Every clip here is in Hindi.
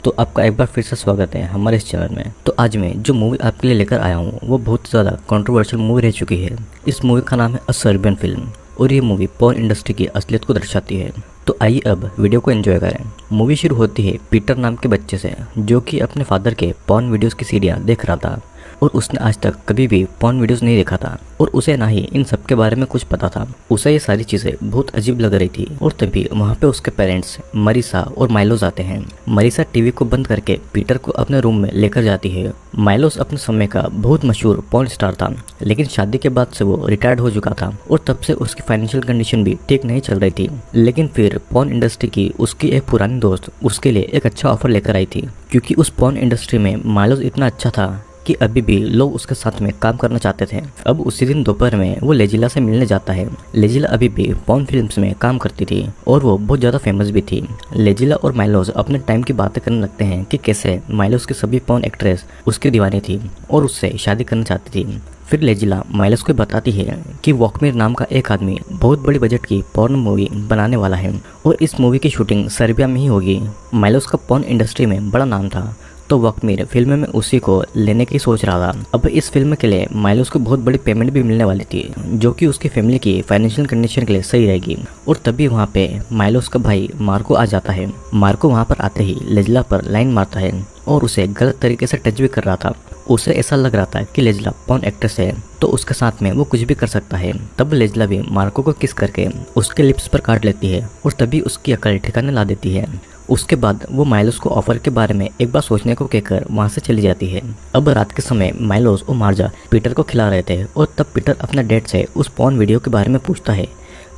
तो आपका एक बार फिर से स्वागत है हमारे इस चैनल में। तो आज मैं जो मूवी आपके लिए लेकर आया हूँ वो बहुत ज़्यादा कंट्रोवर्शियल मूवी रह चुकी है। इस मूवी का नाम है अ सर्बियन फिल्म और ये मूवी पॉर्न इंडस्ट्री की असलियत को दर्शाती है। तो आइए अब वीडियो को एंजॉय करें। मूवी शुरू होती है पीटर नाम के बच्चे से जो कि अपने फादर के पॉर्न वीडियोस की सीडियाँ देख रहा था और उसने आज तक कभी भी पॉर्न वीडियोस नहीं देखा था और उसे ना ही इन सब के बारे में कुछ पता था। उसे ये सारी चीज़ें बहुत अजीब लग रही थी और तभी वहाँ पे उसके पेरेंट्स मरीसा और माइलोस आते हैं। मरीसा टीवी को बंद करके पीटर को अपने रूम में लेकर जाती है। माइलोस अपने समय का बहुत मशहूर पॉर्न स्टार था, लेकिन शादी के बाद से वो रिटायर्ड हो चुका था और तब से उसकी फाइनेंशियल कंडीशन भी ठीक नहीं चल रही थी। लेकिन फिर पॉर्न इंडस्ट्री की उसकी एक पुरानी दोस्त उसके लिए एक अच्छा ऑफर लेकर आई थी, क्योंकि उस पॉर्न इंडस्ट्री में माइलोस इतना अच्छा था कि अभी भी लोग उसके साथ में काम करना चाहते थे। अब उसी दिन दोपहर में वो लेजिला से मिलने जाता है। लेजिला अभी भी पॉर्न फिल्म्स में काम करती थी और वो बहुत ज़्यादा फेमस भी थी। लेजिला और माइलोस अपने टाइम की बातें करने लगते हैं कि कैसे माइलोस की सभी पॉर्न एक्ट्रेस उसकी दीवानी थी और उससे शादी करना चाहती थी। फिर लेजिला माइलोस को बताती है कि वॉकमेर नाम का एक आदमी बहुत बड़ी बजट की पॉर्न मूवी बनाने वाला है और इस मूवी की शूटिंग सर्बिया में ही होगी। माइलोस का पॉर्न इंडस्ट्री में बड़ा नाम था, तो वॉकमेर फिल्म में उसी को लेने की सोच रहा था। अब इस फिल्म के लिए माइलोस को बहुत बड़ी पेमेंट भी मिलने वाली थी, जो कि उसकी फैमिली की फाइनेंशियल कंडीशन के लिए सही रहेगी। और तभी वहाँ पे माइलोस का भाई मार्को आ जाता है। मार्को वहाँ पर आते ही लेजिला पर लाइन मारता है और उसे गलत तरीके से टच भी कर रहा था। उसे ऐसा लग रहा था कि लेजिला पॉर्न एक्ट्रेस है तो उसके साथ में वो कुछ भी कर सकता है। तब लेजिला भी मार्को को किस करके उसके लिप्स पर काट लेती है और तभी उसकी अकल ठिकाने ला देती है। उसके बाद वो माइलोस को ऑफर के बारे में एक बार सोचने को कहकर वहाँ से चली जाती है। अब रात के समय माइलोस और मार्जा पीटर को खिला रहे थे और तब पीटर अपना डैड से उस पॉर्न वीडियो के बारे में पूछता है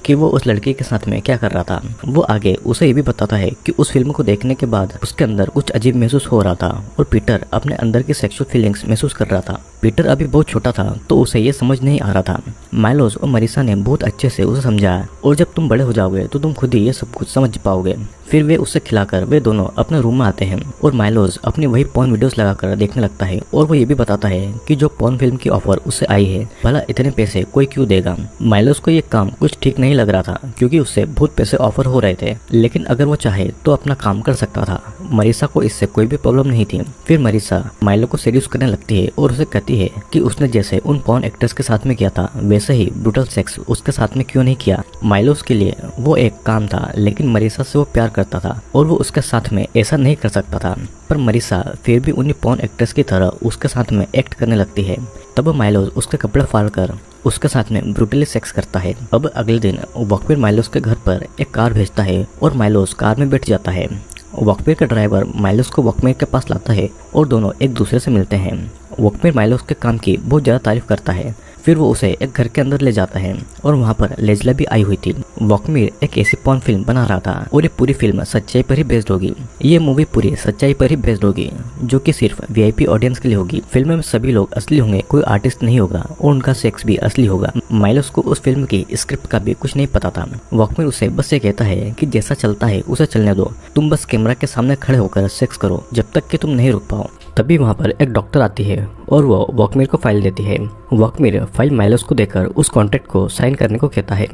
कि वो उस लड़की के साथ में क्या कर रहा था। वो आगे उसे ये भी बताता है कि उस फिल्म को देखने के बाद उसके अंदर कुछ अजीब महसूस हो रहा था और पीटर अपने अंदर की सेक्सुअल फीलिंग्स महसूस कर रहा था। पीटर अभी बहुत छोटा था तो उसे ये समझ नहीं आ रहा था। माइलोस और मरीसा ने बहुत अच्छे से उसे समझाया और जब तुम बड़े हो जाओगे तो तुम खुद ही ये सब कुछ समझ पाओगे। फिर वे उसे खिलाकर वे दोनों अपने रूम में आते हैं और माइलोस अपनी वही पॉर्न वीडियोस लगाकर देखने लगता है और वो ये भी बताता है कि जो पॉर्न फिल्म की ऑफर उसे आई है भला इतने पैसे कोई क्यों देगा। माइलोस को ये काम कुछ ठीक नहीं लग रहा था क्योंकि उससे बहुत पैसे ऑफर हो रहे थे, लेकिन अगर वो चाहे तो अपना काम कर सकता था। मरीसा को इससे कोई भी प्रॉब्लम नहीं थी। फिर मरीसा माइलो को सीरियस करने लगती है और उसे कहती है कि उसने जैसे उन पॉर्न एक्टर्स के साथ में किया था वैसे ही ब्रूटल सेक्स उसके साथ में क्यों नहीं किया। माइलोस के लिए वो एक काम था, लेकिन मरीसा से वो प्यार करता था और वो उसके साथ में ऐसा नहीं कर सकता था। पर मरीसा फिर भी उन्हीं पॉर्न एक्ट्रेस की तरह उसके साथ में एक्ट करने लगती है। तब माइलोस उसके कपड़े फाड़कर उसके साथ में ब्रूटली सेक्स करता है। अब अगले दिन वॉकमेर माइलोस के घर पर एक कार भेजता है और माइलोस कार में बैठ जाता है। वॉकमेर का ड्राइवर माइलोस को वॉकमेर के पास लाता है और दोनों एक दूसरे से मिलते हैं। वॉकमेर माइलोस के काम की बहुत ज़्यादा तारीफ करता है। फिर वो उसे एक घर के अंदर ले जाता है और वहाँ पर लेजिला भी आई हुई थी। वॉकमेर एक ऐसी पॉर्न फिल्म बना रहा था और ये पूरी फिल्म सच्चाई पर ही बेस्ड होगी। ये मूवी पूरी सच्चाई पर ही बेस्ड होगी, जो कि सिर्फ वीआईपी ऑडियंस के लिए होगी। फिल्म में सभी लोग असली होंगे, कोई आर्टिस्ट नहीं होगा और उनका सेक्स भी असली होगा। माइलोस को उस फिल्म की स्क्रिप्ट का भी कुछ नहीं पता था। वॉकमेर उसे बस ये कहता है कि जैसा चलता है उसे चलने दो, तुम बस कैमरा के सामने खड़े होकर सेक्स करो जब तक कि तुम नहीं रुक पाओ। तभी वहाँ पर एक डॉक्टर आती है और वो वॉकमेर को फाइल देती है। वॉकमेर फाइल माइलोस को देकर उस कॉन्ट्रैक्ट को साइन करने को कहता है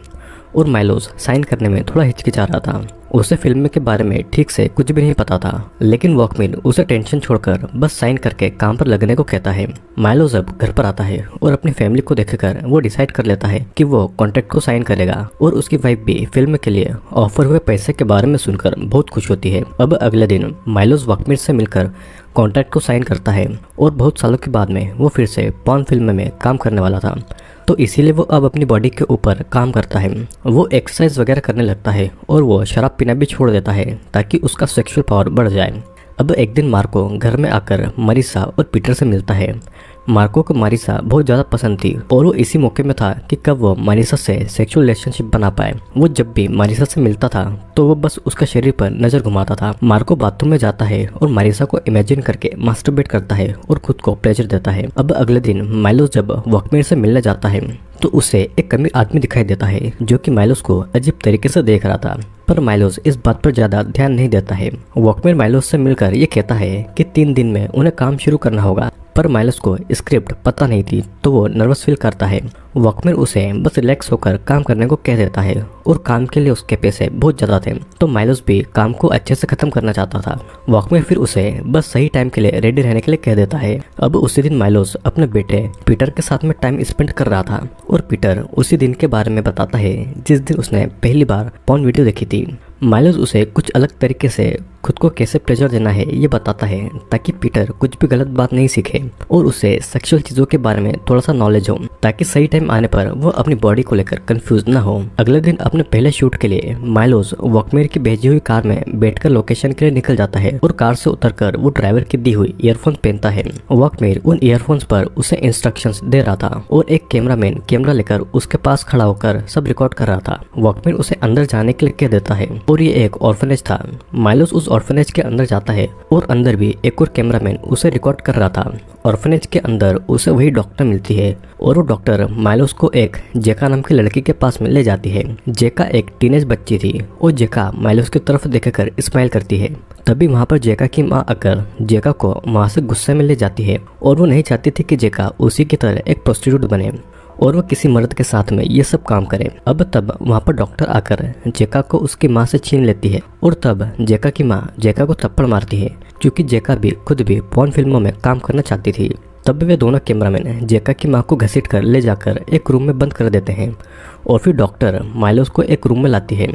और माइलोस साइन करने में थोड़ा हिचकिचा रहा था। उसे फिल्म के बारे में ठीक से कुछ भी नहीं पता था, लेकिन वॉकमेर उसे टेंशन छोड़कर बस साइन करके काम पर लगने को कहता है। माइलोस अब घर पर आता है और अपनी फैमिली को देखकर वो डिसाइड कर लेता है कि वो कॉन्ट्रैक्ट को साइन करेगा और उसकी वाइफ भी फिल्म के लिए ऑफर हुए पैसे के बारे में सुनकर बहुत खुश होती है। अब अगले दिन माइलोस वॉकमेर से मिलकर कॉन्ट्रैक्ट को साइन करता है और बहुत सालों के बाद में वो फिर से पॉर्न फिल्म में काम करने वाला था, तो इसीलिए वो अब अपनी बॉडी के ऊपर काम करता है। वो एक्सरसाइज वगैरह करने लगता है और वो शराब पीना भी छोड़ देता है ताकि उसका सेक्सुअल पावर बढ़ जाए। अब एक दिन मार्को घर में आकर मरीसा और पीटर से मिलता है। मार्को को मरीसा बहुत ज़्यादा पसंद थी और वो इसी मौके में था कि कब वो मरीसा से सेक्सुअल रिलेशनशिप बना पाए। वो जब भी मरीसा से मिलता था तो वो बस उसका शरीर पर नज़र घुमाता था। मार्को बाथरूम में जाता है और मरीसा को इमेजिन करके मास्टरबेट करता है और खुद को प्लेजर देता है। अब अगले दिन माइलोस जब वॉकमेर से मिलने जाता है तो उसे एक अमीर आदमी दिखाई देता है जो कि माइलोस को अजीब तरीके से देख रहा था, पर माइलोस इस बात पर ज्यादा ध्यान नहीं देता है। वॉकमेर माइलोस से मिलकर ये कहता है कि 3 दिन में उन्हें काम शुरू करना होगा, पर माइलोस को स्क्रिप्ट पता नहीं थी तो वो नर्वस फील करता है वॉकमैन उसे बस रिलैक्स होकर काम करने को कह देता है और काम के लिए उसके पैसे बहुत ज़्यादा थे, तो माइलोस भी काम को अच्छे से खत्म करना चाहता था। वॉकमैन फिर उसे बस सही टाइम के लिए रेडी रहने के लिए कह देता है। अब उसी दिन माइलोस अपने बेटे पीटर के साथ में टाइम स्पेंड कर रहा था और पीटर उसी दिन के बारे में बताता है जिस दिन उसने पहली बार पॉर्न वीडियो देखी थी। माइलोस उसे कुछ अलग तरीके से खुद को कैसे प्लेजर देना है ये बताता है ताकि पीटर कुछ भी गलत बात नहीं सीखे और उसे सेक्सुअल चीजों के बारे में थोड़ा सा नॉलेज हो, ताकि सही टाइम आने पर वो अपनी बॉडी को लेकर कंफ्यूज ना हो। अगले दिन अपने पहले शूट के लिए माइलोस वॉकमैन की भेजी हुई कार में बैठकर लोकेशन के लिए निकल जाता है और कार से उतरकर वो ड्राइवर की दी हुई ईयरफोन पहनता है। वॉकमैन उन ईयरफोन्स पर उसे इंस्ट्रक्शंस दे रहा था और एक कैमरामैन कैमरा लेकर उसके पास खड़ा होकर सब रिकॉर्ड कर रहा था। वॉकमैन उसे अंदर जाने के लिए कह देता है और ये एक ऑर्फनेज था। माइलोस उस ऑर्फनेज के अंदर जाता है और अंदर भी एक और कैमरामैन उसे रिकॉर्ड कर रहा था। ऑर्फनेज के अंदर उसे वही डॉक्टर मिलती है और वो डॉक्टर माइलोस को एक जेका नाम की लड़की के पास में ले जाती है। जेका एक टीनेज बच्ची थी और जेका माइलोस की तरफ देखकर स्माइल करती है। तभी वहाँ पर जेका की माँ आकर जेका को वहाँ से गुस्से में ले जाती है और वो नहीं चाहती थी कि जेका उसी की तरह एक प्रोस्टिट्यूट बने और वह किसी मर्द के साथ में ये सब काम करे। अब तब वहाँ पर डॉक्टर आकर जेका को उसकी माँ से छीन लेती है और तब जेका की माँ जेका को थप्पड़ मारती है, क्योंकि जेका भी खुद भी पॉर्न फिल्मों में काम करना चाहती थी। तब वे दोनों कैमरामैन जेका की माँ को घसीट कर ले जाकर एक रूम में बंद कर देते हैं और फिर डॉक्टर माइलोस को एक रूम में लाती है।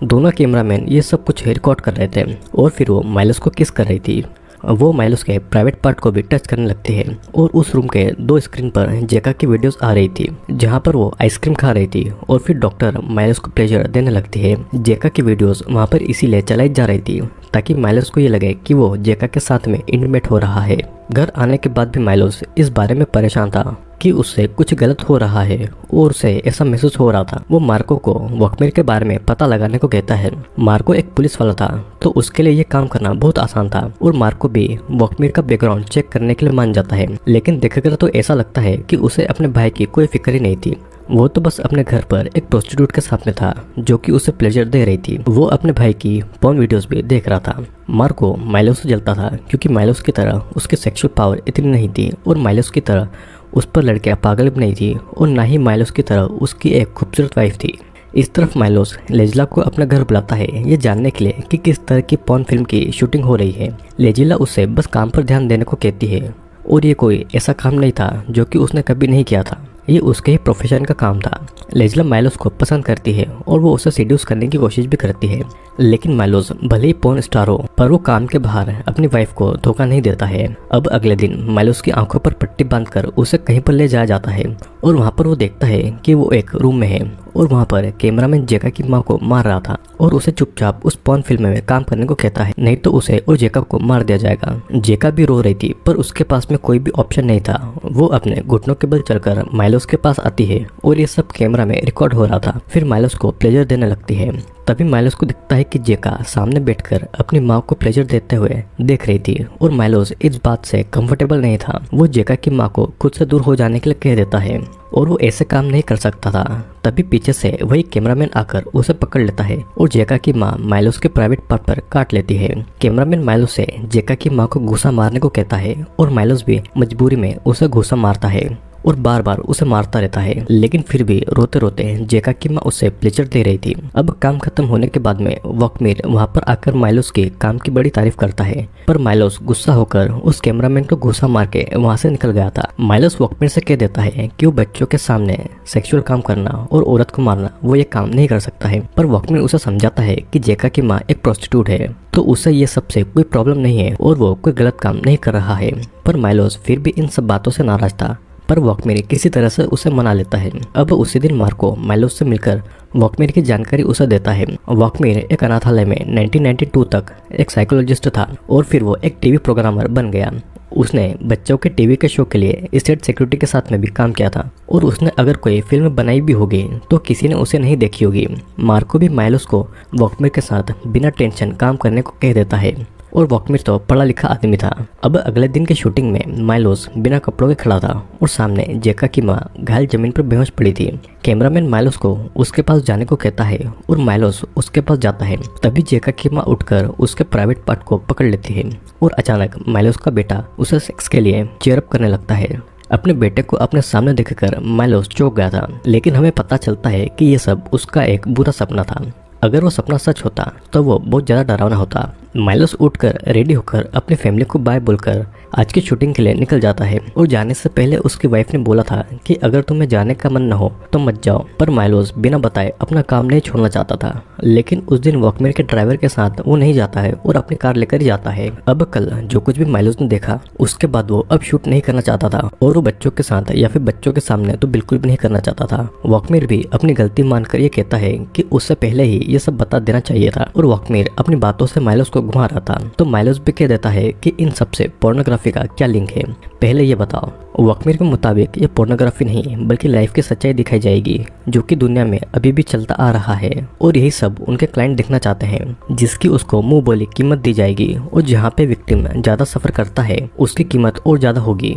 दोनों कैमरामैन ये सब कुछ रिकॉर्ड कर रहे थे और फिर वो माइलोस को किस कर रही थी। वो माइलोस के प्राइवेट पार्ट को भी टच करने लगती है और उस रूम के दो स्क्रीन पर जेका की वीडियोस आ रही थी जहां पर वो आइसक्रीम खा रही थी और फिर डॉक्टर माइलोस को प्लेजर देने लगती है। जेका की वीडियोस वहां पर इसीलिए चलाई जा रही थी ताकि माइलोस को ये लगे कि वो जेका के साथ में इंटीमेट हो रहा है। घर आने के बाद भी माइलोस इस बारे में परेशान था कि उससे कुछ गलत हो रहा है और उसे ऐसा महसूस हो रहा था। वो मार्को को वॉकमैन के बारे में पता लगाने को कहता है। मार्को एक पुलिस वाला था तो उसके लिए ये काम करना बहुत आसान था और मार्को भी वॉकमैन का बैकग्राउंड चेक करने के लिए मान जाता है। लेकिन देखकर तो ऐसा लगता है कि उसे अपने भाई की कोई फिक्र ही नहीं थी। वो तो बस अपने घर पर एक प्रोस्टिट्यूट के साथ में था जो कि उसे प्लेजर दे रही थी। वो अपने भाई की पॉर्न वीडियोस भी देख रहा था। मार्को माइलोस से जलता था क्योंकि माइलोस की तरह उसकी सेक्सुअल पावर इतनी नहीं थी और माइलोस की तरह उस पर लड़कियां पागल भी नहीं थी और ना ही माइलोस की तरह उसकी एक खूबसूरत वाइफ थी। इस तरफ माइलोस लेजिला को अपना घर बुलाता है ये जानने के लिए कि किस तरह की पॉर्न फिल्म की शूटिंग हो रही है। लेजिला उससे बस काम पर ध्यान देने को कहती है और ये कोई ऐसा काम नहीं था जो कि उसने कभी नहीं किया था, ये उसके ही प्रोफेशन का काम था। लेजिला माइलोस को पसंद करती है और वो उसे सीड्यूस करने की कोशिश भी करती है, लेकिन माइलोस भले ही पॉर्न स्टार हो पर वो काम के बाहर अपनी वाइफ को धोखा नहीं देता है। अब अगले दिन माइलोस की आंखों पर पट्टी बांधकर उसे कहीं पर ले जाया जाता है और वहाँ पर वो देखता है कि वो एक रूम में है और वहाँ पर कैमरामैन जेका की माँ को मार रहा था और उसे चुपचाप उस पॉर्न फिल्म में काम करने को कहता है, नहीं तो उसे और जेका को मार दिया जाएगा। जेका भी रो रही थी पर उसके पास में कोई भी ऑप्शन नहीं था। वो अपने घुटनों के बल चलकर माइलोस के पास आती है और ये सब कैमरा में रिकॉर्ड हो रहा था। फिर माइलोस को प्लेजर देने लगती है। तभी माइलोस को दिखता है कि जेका सामने बैठकर अपनी माँ को प्लेजर देते हुए देख रही थी और माइलोस इस बात से कंफर्टेबल नहीं था। वो जेका की माँ को खुद से दूर हो जाने के लिए कह देता है और वो ऐसे काम नहीं कर सकता था। तभी पीछे से वही कैमरामैन आकर उसे पकड़ लेता है और जेका की माँ माइलोस के प्राइवेट पार्ट पर काट लेती है। कैमरामैन माइलोस से जेका की माँ को घूसा मारने को कहता है और माइलोस भी मजबूरी में उसे घूसा मारता है और बार बार उसे मारता रहता है, लेकिन फिर भी रोते रोते जेका की माँ उसे प्लेजर दे रही थी। अब काम खत्म होने के बाद में वॉकमैन वहाँ पर आकर माइलोस के काम की बड़ी तारीफ करता है, पर माइलोस गुस्सा होकर उस कैमरामैन को घूसा मार के वहाँ से निकल गया था। माइलोस वॉकमैन से कह देता है कि वो बच्चों के सामने सेक्सुअल काम करना और औरत को मारना वो ये काम नहीं कर सकता है, पर वॉकमैन उसे समझाता है कि जेका की माँ एक प्रोस्टिट्यूट है तो उसे ये सबसे कोई प्रॉब्लम नहीं है और वो कोई गलत काम नहीं कर रहा है। पर माइलोस फिर भी इन सब बातों से नाराज था, पर वॉकमैन किसी तरह से उसे मना लेता है। अब उसी दिन मार्को माइलोस से मिलकर वॉकमैन की जानकारी उसे देता है। वॉकमैन एक अनाथालय में 1992 तक एक साइकोलॉजिस्ट था और फिर वो एक टीवी प्रोग्रामर बन गया। उसने बच्चों के टीवी के शो के लिए स्टेट सिक्योरिटी के साथ में भी काम किया था और उसने अगर कोई फिल्म बनाई भी होगी तो किसी ने उसे नहीं देखी होगी। मार्को भी माइलोस को वॉकमैन के साथ बिना टेंशन काम करने को कह देता है और वॉकमैन तो पढ़ा लिखा आदमी था। अब अगले दिन के शूटिंग में माइलोस बिना कपड़ों के खड़ा था और सामने जेका की माँ घायल जमीन पर बेहोश पड़ी थी। कैमरामैन माइलोस को उसके पास जाने को कहता है और माइलोस उसके पास जाता है। तभी जेका की माँ उठकर उसके प्राइवेट पार्ट को पकड़ लेती है और अचानक माइलोस का बेटा उसे सेक्स के लिए चीयर अप करने लगता है। अपने बेटे को अपने सामने देखकर माइलोस चौंक गया था, लेकिन हमें पता चलता है कि ये सब उसका एक बुरा सपना था। अगर वो सपना सच होता तो वो बहुत ज़्यादा डरावना होता। माइलोस उठकर रेडी होकर अपनी फैमिली को बाय बोलकर आज की शूटिंग के लिए निकल जाता है और जाने से पहले उसकी वाइफ ने बोला था कि अगर तुम्हें जाने का मन न हो तो मत जाओ, पर माइलोस बिना बताए अपना काम नहीं छोड़ना चाहता था। लेकिन उस दिन वॉकमैन के ड्राइवर के साथ वो नहीं जाता है और अपनी कार लेकर ही जाता है। अब कल जो कुछ भी माइलोस ने देखा उसके बाद वो अब शूट नहीं करना चाहता था और वो बच्चों के साथ या फिर बच्चों के सामने तो बिल्कुल भी नहीं करना चाहता था। वॉकमैन भी अपनी गलती मानकर ये कहता है कि उससे पहले ही ये सब बता देना चाहिए था और वॉकमैन अपनी बातों से माइलोस को घुमा रहा था। तो माइलोस भी कह देता है कि इन सब से पोर्नोग्राफी का क्या लिंक है, पहले ये बताओ। वॉकमैन के मुताबिक ये पोर्नोग्राफी नहीं बल्कि लाइफ की सच्चाई दिखाई जाएगी जो कि दुनिया में अभी भी चलता आ रहा है और यही सब उनके क्लाइंट देखना चाहते हैं, जिसकी उसको मुंह बोली कीमत दी जाएगी और जहाँ पे विक्टिम ज्यादा सफर करता है उसकी कीमत और ज्यादा होगी।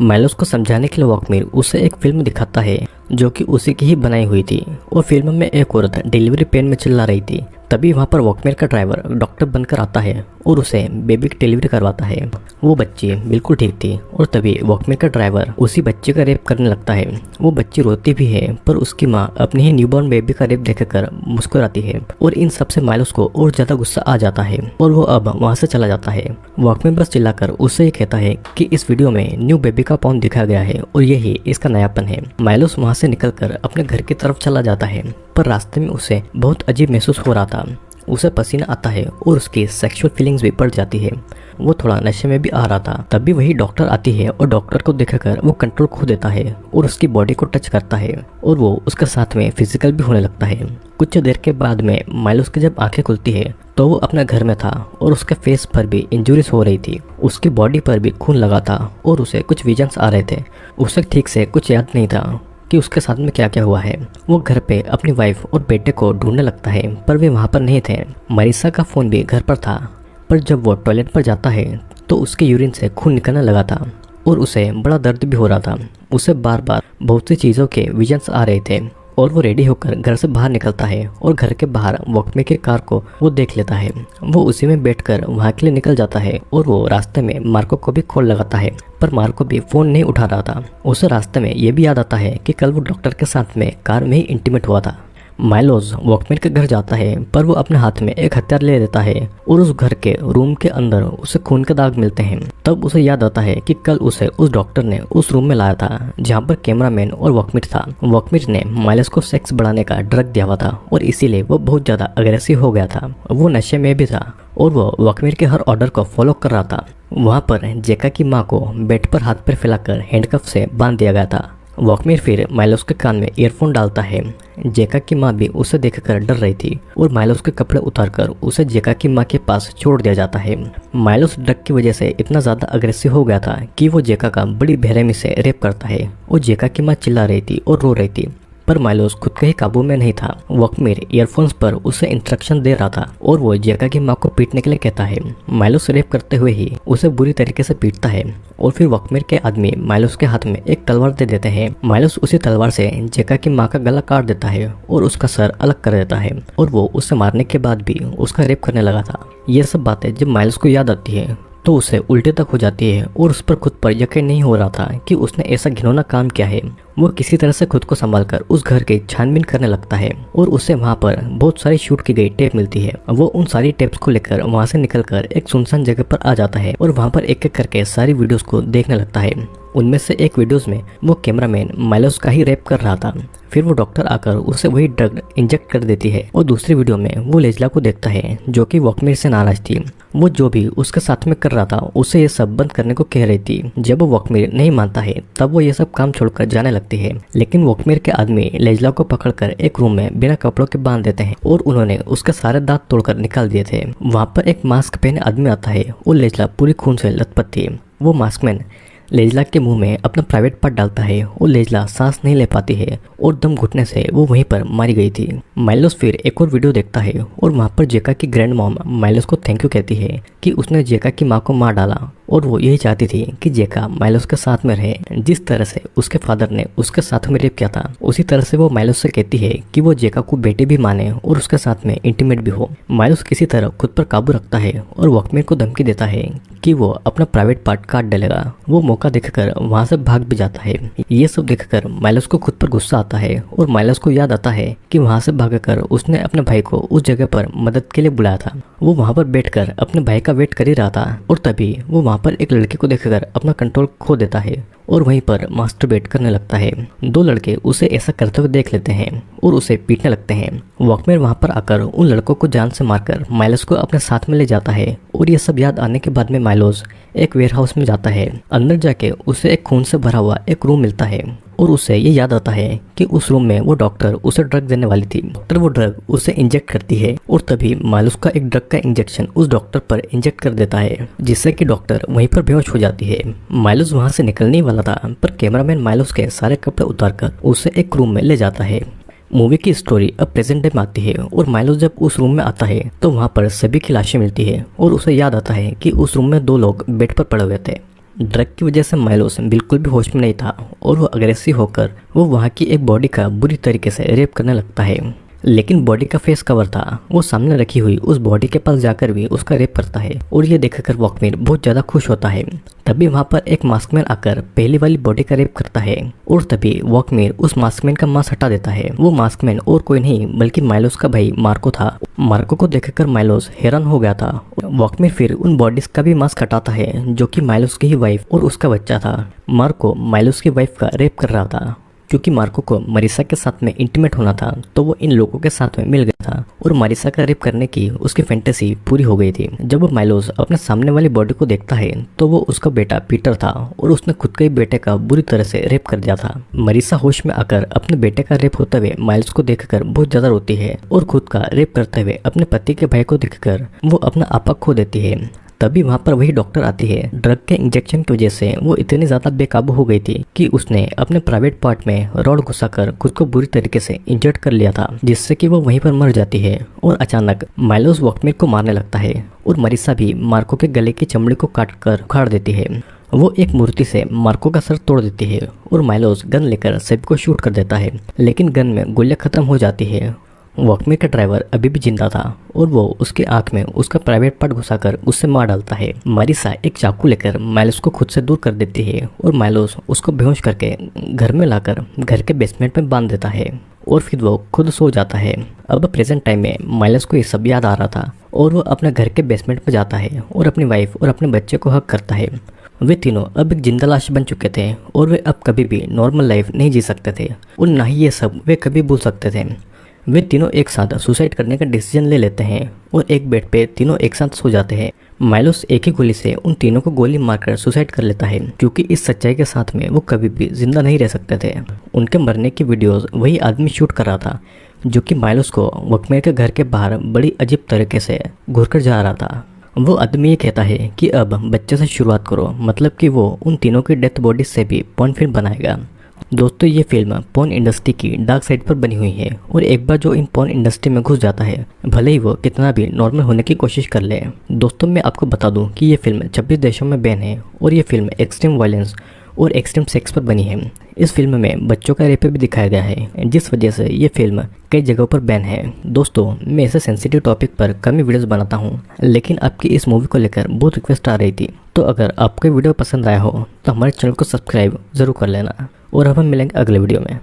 माइलोस को समझाने के लिए वॉकमैन उसे एक फिल्म दिखाता है जो कि उसी की ही बनाई हुई थी और फिल्म में एक औरत डिलीवरी पेन में चिल्ला रही थी। तभी वहाँ पर वॉकमैन का ड्राइवर डॉक्टर बनकर आता है और उसे बेबी की डिलीवरी करवाता है। वो बच्ची बिल्कुल ठीक थी और तभी वॉकमैन का ड्राइवर उसी बच्चे का रेप करने लगता है। वो बच्ची रोती भी है पर उसकी माँ अपनी ही न्यूबॉर्न बेबी का रेप देखकर मुस्कुराती है और इन सब से माइलोस को और ज्यादा गुस्सा आ जाता है और वो अब वहाँ से चला जाता है। वॉकमैन बस चिल्लाकर उससे ये कहता है कि इस वीडियो में न्यू बेबी का पाउंड दिखाया गया है और यही इसका नयापन है। माइलोस वहाँ से निकलकर अपने घर की तरफ चला जाता है पर रास्ते में उसे बहुत अजीब महसूस हो रहा था। उसे पसीना आता है और उसकी सेक्सुअल फीलिंग्स भी बढ़ जाती है। वो थोड़ा नशे में भी आ रहा था। तभी वही डॉक्टर आती है और डॉक्टर को देखकर वो कंट्रोल खो देता है और उसकी बॉडी को टच करता है और वो उसके साथ में फिजिकल भी होने लगता है। कुछ देर के बाद में माइलोस की जब आंखें खुलती है तो वो अपने घर में था और उसके फेस पर भी इंजुरीज हो रही थी, उसकी बॉडी पर भी खून लगा था और उसे कुछ विजन्स आ रहे थे। उसे ठीक से कुछ याद नहीं था कि उसके साथ में क्या क्या हुआ है। वो घर पे अपनी वाइफ और बेटे को ढूंढने लगता है पर वे वहाँ पर नहीं थे। मरीसा का फ़ोन भी घर पर था पर जब वो टॉयलेट पर जाता है तो उसके यूरिन से खून निकलने लगा था और उसे बड़ा दर्द भी हो रहा था। उसे बार बार बहुत सी चीज़ों के विजन्स आ रहे थे और वो रेडी होकर घर से बाहर निकलता है और घर के बाहर वॉकमैन की कार को वो देख लेता है। वो उसी में बैठकर वहाँ के लिए निकल जाता है और वो रास्ते में मार्को को भी कॉल लगाता है पर मार्को भी फोन नहीं उठा रहा था। उसे रास्ते में ये भी याद आता है कि कल वो डॉक्टर के साथ में कार में ही इंटीमेट हुआ था। माइलोस वॉकमैन के घर जाता है पर वो अपने हाथ में एक हथियार ले लेता है और उस घर के रूम के अंदर उसे खून के दाग मिलते हैं। तब उसे याद आता है कि कल उसे उस डॉक्टर ने उस रूम में लाया था जहाँ पर कैमरामैन और वॉकमैन था। वॉकमैन ने माइलोस को सेक्स बढ़ाने का ड्रग दिया हुआ था और इसीलिए वो बहुत ज्यादा अग्रेसिव हो गया था। वो नशे में भी था और वो वॉकमैन के हर ऑर्डर को फॉलो कर रहा था। वहाँ पर जेका की माँ को बेड पर हाथ पैर फैलाकर हैंडकफ से बांध दिया गया था। वॉकमैन फिर माइलोस के कान में ईयरफोन डालता है। जेका की माँ भी उसे देखकर डर रही थी और माइलोस के कपड़े उतारकर उसे जेका की माँ के पास छोड़ दिया जाता है। माइलोस ड्रग की वजह से इतना ज्यादा अग्रेसिव हो गया था कि वो जेका का बड़ी बेरहमी से रेप करता है और जेका की माँ चिल्ला रही थी और रो रही थी पर माइलोस खुद के ही काबू में नहीं था। वॉकमैन ईयरफोन्स पर उसे इंस्ट्रक्शन दे रहा था और वो जेका की माँ को पीटने के लिए कहता है। माइलोस रेप करते हुए ही उसे बुरी तरीके से पीटता है और फिर वॉकमैन के आदमी माइलोस के हाथ में एक तलवार दे देते हैं। माइलोस उसी तलवार से जेका की माँ का गला काट देता है और उसका सर अलग कर देता है और वो उसे मारने के बाद भी उसका रेप करने लगा था। ये सब बातें जब माइलोस को याद आती है तो उसे उल्टे तक हो जाती है और उस पर खुद पर यकीन नहीं हो रहा था कि उसने ऐसा घिनौना काम किया है। वो किसी तरह से खुद को संभालकर उस घर की छानबीन करने लगता है और उसे वहाँ पर बहुत सारी शूट की गई टेप मिलती है। वो उन सारी टेप्स को लेकर वहाँ से निकलकर एक सुनसान जगह पर आ जाता है और वहाँ पर एक एक करके सारी वीडियोस को देखने लगता है। उनमें से एक वीडियोस में वो कैमरामैन माइलोस का ही रेप कर रहा था। फिर वो डॉक्टर आकर उसे वही ड्रग इंजेक्ट कर देती है और दूसरी वीडियो में वो लेजला को देखता है जो कि वॉकमैन से नाराज थी। वो जो भी उसके साथ में कर रहा था उसे ये सब बंद करने को कह रही थी। जब वो वॉकमैन नहीं मानता है तब वो ये सब काम छोड़कर जाने लगती है, लेकिन वॉकमैन के आदमी लेजला को पकड़कर एक रूम में बिना कपड़ों के बांध देते हैं और उन्होंने उसके सारे दांत तोड़कर निकाल दिए थे। वहाँ पर एक मास्क पहने आदमी आता है और लेजला पूरी खून से लथपथ थी। वो मास्कमैन लेजला के मुंह में अपना प्राइवेट पार्ट डालता है और लेजला सांस नहीं ले पाती है और दम घुटने से वो वहीं पर मारी गई थी। माइलोस फिर एक और वीडियो देखता है और वहाँ पर जेका की ग्रैंड मॉम माइलोस को थैंक यू कहती है कि उसने जेका की माँ को मार डाला और वो यही चाहती थी कि जेका माइलोस के साथ में रहे। जिस तरह से उसके फादर ने उसके साथ में रेप किया था, उसी तरह से वो माइलोस से कहती है कि वो जेका को बेटे भी माने और उसके साथ में इंटीमेट भी हो। माइलोस किसी तरह खुद पर काबू रखता है और वॉकमैन को धमकी देता है कि वो अपना प्राइवेट पार्ट काट डालेगा। वो मौका देखकर वहां से भाग भी जाता है। ये सब देखकर माइलोस को खुद पर गुस्सा आता है और माइलोस को याद आता है कि वहां से भागकर उसने अपने भाई को उस जगह पर मदद के लिए बुलाया था। वो वहां पर बैठकर अपने भाई का वेट कर ही रहा था और तभी वो वहां पर एक लड़की को देखकर अपना कंट्रोल खो देता है और वहीं पर मास्टरबेट करने लगता है। दो लड़के उसे ऐसा करते हुए देख लेते हैं और उसे पीटने लगते हैं। वॉकमैन वहां पर आकर उन लड़कों को जान से मारकर माइलोस को अपने साथ में ले जाता है और ये सब याद आने के बाद में माइलोस एक वेयरहाउस में जाता है। अंदर जाके उसे एक खून से भरा हुआ एक रूम मिलता है और उसे ये याद आता है कि उस रूम में वो डॉक्टर उसे ड्रग देने वाली थी। डॉक्टर वो ड्रग उसे इंजेक्ट करती है और तभी माइलोस का एक ड्रग का इंजेक्शन उस डॉक्टर पर इंजेक्ट कर देता है, जिससे कि डॉक्टर वहीं पर बेहोश हो जाती है। माइलोस वहां से निकलने वाला था, पर कैमरामैन माइलोस के सारे कपड़े उतारकर उसे एक रूम में ले जाता है। मूवी की स्टोरी अब प्रेजेंट डे में आती है और माइलोस जब उस रूम में आता है तो वहाँ पर सभी की लाशें मिलती है और उसे याद आता है कि उस रूम में दो लोग बेड पर पड़े हुए थे। ड्रग की वजह से माइलोस बिल्कुल भी होश में नहीं था और वो अग्रेसिव होकर वो वहाँ की एक बॉडी का बुरी तरीके से रेप करने लगता है। लेकिन बॉडी का फेस कवर था, वो सामने रखी हुई उस बॉडी के पास जाकर भी उसका रेप करता है और ये देखकर वॉकमैन बहुत ज्यादा खुश होता है। तभी वहाँ पर एक मास्कमैन आकर पहली वाली बॉडी का रेप करता है और तभी वॉकमैन उस मास्कमैन का मास्क हटा देता है। वो मास्कमैन और कोई नहीं बल्कि माइलोस का भाई मार्को था। मार्को को देखकर माइलोस हैरान हो गया था। वॉकमैन फिर उन बॉडीज का भी मास्क हटाता है जो कि माइलोस की ही वाइफ और उसका बच्चा था। मार्को माइलोस की वाइफ का रेप कर रहा था। क्योंकि मार्को को मरीसा के साथ में इंटीमेट होना था तो वो इन लोगों के साथ में मिल गया था और मरीसा का रेप करने की उसकी फैंटेसी पूरी हो गई थी। जब वो माइलोस अपने सामने वाली बॉडी को देखता है तो वो उसका बेटा पीटर था और उसने खुद के बेटे का बुरी तरह से रेप कर दिया था। मरीसा होश में आकर अपने बेटे का रेप होते हुए माइल्स को देखकर बहुत ज्यादा रोती है और खुद का रेप करते हुए अपने पति के भाई को देखकर वो अपना आपा खो देती है। तभी वहाँ पर वही डॉक्टर आती है। ड्रग के इंजेक्शन की वजह से वो इतनी ज़्यादा बेकाबू हो गई थी कि उसने अपने प्राइवेट पार्ट में रॉड घुसाकर खुद को बुरी तरीके से इंजर्ड कर लिया था, जिससे कि वो वहीं पर मर जाती है। और अचानक माइलोस वॉकमैन को मारने लगता है और मरीसा भी मार्को के गले की चमड़ी को काटकर उखाड़ देती है। वो एक मूर्ति से मार्को का सर तोड़ देती है और माइलोस गन लेकर सभी को शूट कर देता है, लेकिन गन में गोलियां खत्म हो जाती है। वॉकमैन का ड्राइवर अभी भी जिंदा था और वो उसके आंख में उसका प्राइवेट पार्ट घुसाकर उससे मार डालता है। मरीसा एक चाकू लेकर माइलोस को खुद से दूर कर देती है और माइलोस उसको बेहोश करके घर में लाकर घर के बेसमेंट में बांध देता है और फिर वो खुद सो जाता है। अब प्रेजेंट टाइम में माइलोस को ये सब याद आ रहा था और वो अपने घर के बेसमेंट में जाता है और अपनी वाइफ और अपने बच्चे को हक करता है। वे तीनों अब एक जिंदा लाश बन चुके थे और वे अब कभी भी नॉर्मल लाइफ नहीं जी सकते थे और ना ही ये सब वे कभी भूल सकते थे। वे तीनों एक साथ सुसाइड करने का डिसीजन ले लेते हैं और एक बेड पे तीनों एक साथ सो जाते हैं। माइलोस एक ही गोली से उन तीनों को गोली मारकर सुसाइड कर लेता है, क्योंकि इस सच्चाई के साथ में वो कभी भी जिंदा नहीं रह सकते थे। उनके मरने की वीडियोस वही आदमी शूट कर रहा था जो कि माइलोस को वॉकमैन के घर के बाहर बड़ी अजीब तरीके से घूरकर जा रहा था। वो आदमी ये कहता है कि अब बच्चे से शुरुआत करो, मतलब कि वो उन तीनों की डेथ बॉडी से भी पॉर्न फिल्म बनाएगा। दोस्तों, ये फिल्म पॉर्न इंडस्ट्री की डार्क साइड पर बनी हुई है और एक बार जो इन पॉर्न इंडस्ट्री में घुस जाता है, भले ही वो कितना भी नॉर्मल होने की कोशिश कर ले। दोस्तों, मैं आपको बता दूं कि ये फिल्म 26 देशों में बैन है और ये फिल्म एक्सट्रीम वायलेंस और एक्सट्रीम सेक्स पर बनी है। इस फिल्म में बच्चों का रेप भी दिखाया गया है, जिस वजह से ये फिल्म कई जगहों पर बैन है। दोस्तों, मैं ऐसे सेंसिटिव टॉपिक पर कम ही वीडियोस बनाता हूँ, लेकिन आपकी इस मूवी को लेकर बहुत रिक्वेस्ट आ रही थी, तो अगर आपको वीडियो पसंद आया हो तो हमारे चैनल को सब्सक्राइब जरूर कर लेना और अब हम मिलेंगे अगले वीडियो में।